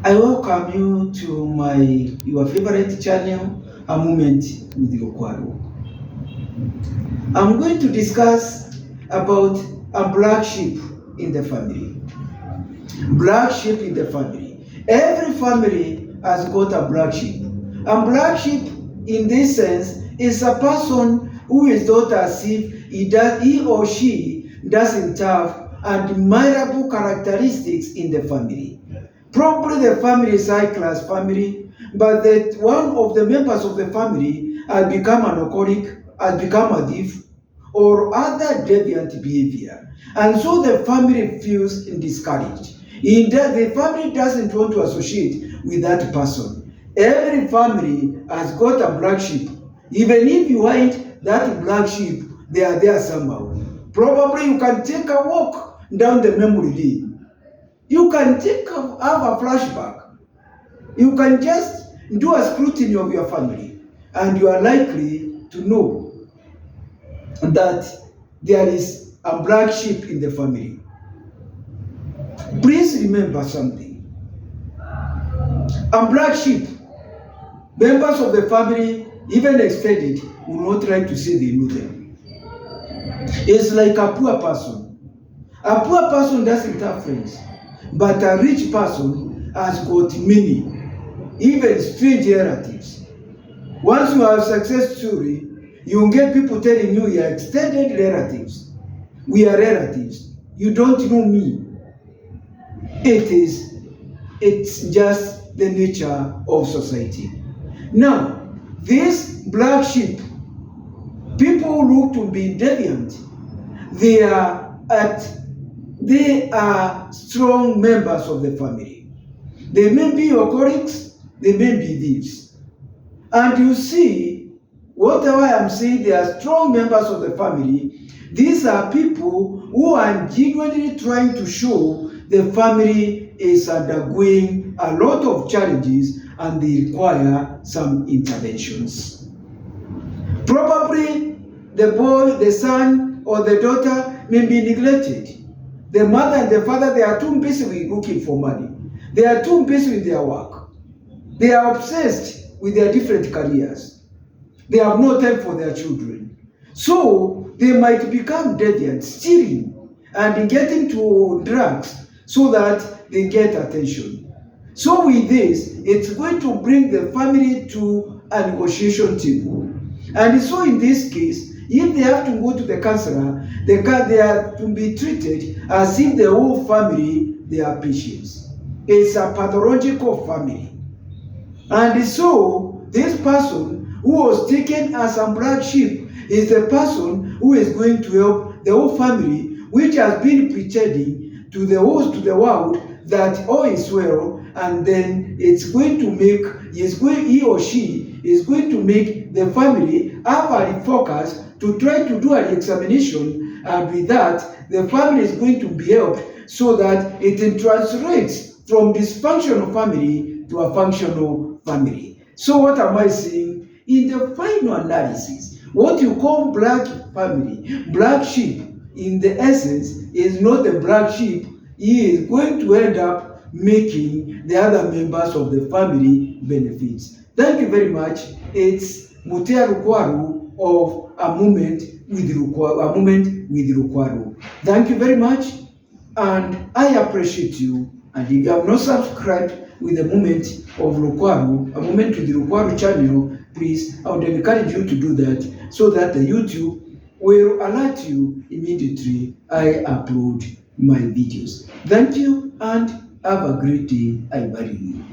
I welcome you to your favorite channel, A Moment with Lukwago. I'm going to discuss about a black sheep in the family. Black sheep in the family. Every family has got a black sheep. And black sheep, in this sense, is a person who is not as if he or she doesn't have admirable characteristics in the family. Probably the family is high-class family, but that one of the members of the family has become an alcoholic, has become a thief, or other deviant behavior. And so the family feels discouraged. The family doesn't want to associate with that person. Every family has got a black sheep. Even if you hide that black sheep, they are there somehow. Probably you can take a walk down the memory lane. You can have a flashback. You can just do a scrutiny of your family, and you are likely to know that there is a black sheep in the family. Please remember something. A black sheep, members of the family, even extended, will not try to say they know them. It's like a poor person. A poor person doesn't have friends. But a rich person has got many, even strange relatives. Once you have a success story, you get people telling you are extended relatives. We are relatives. You don't know me. It's just the nature of society. Now, this black sheep, people look to be deviant. They are strong members of the family. They may be alcoholics, they may be thieves. And you see, whatever I'm saying, they are strong members of the family. These are people who are genuinely trying to show the family is undergoing a lot of challenges and they require some interventions. Probably the boy, the son, or the daughter may be neglected. The mother and the father, they are too busy with looking for money. They are too busy with their work. They are obsessed with their different careers. They have no time for their children. So they might become deviant, stealing and getting to drugs so that they get attention. So with this, it's going to bring the family to a negotiation table. And so in this case, if they have to go to the counselor, they are to be treated as if the whole family, they are patients. It's a pathological family. And so, this person who was taken as a black sheep is the person who is going to help the whole family, which has been pretending to the world that all is well, and then it's going to make, he or she is going to make the family have a refocus to try to do an examination, and with that, the family is going to be helped so that it translates from dysfunctional family to a functional family. So what am I saying? In the final analysis, what you call black family, black sheep, in the essence, is not the black sheep. He is going to end up making the other members of the family benefits. Thank you very much. It's Mutea Lukwago of A Moment with Lukwago. Thank you very much, and I appreciate you. And if you have not subscribed with The Moment of Lukwago, A Moment with Lukwago channel, please, I would encourage you to do that so that the YouTube will alert you immediately I upload my videos. Thank you and have a great day. I value you.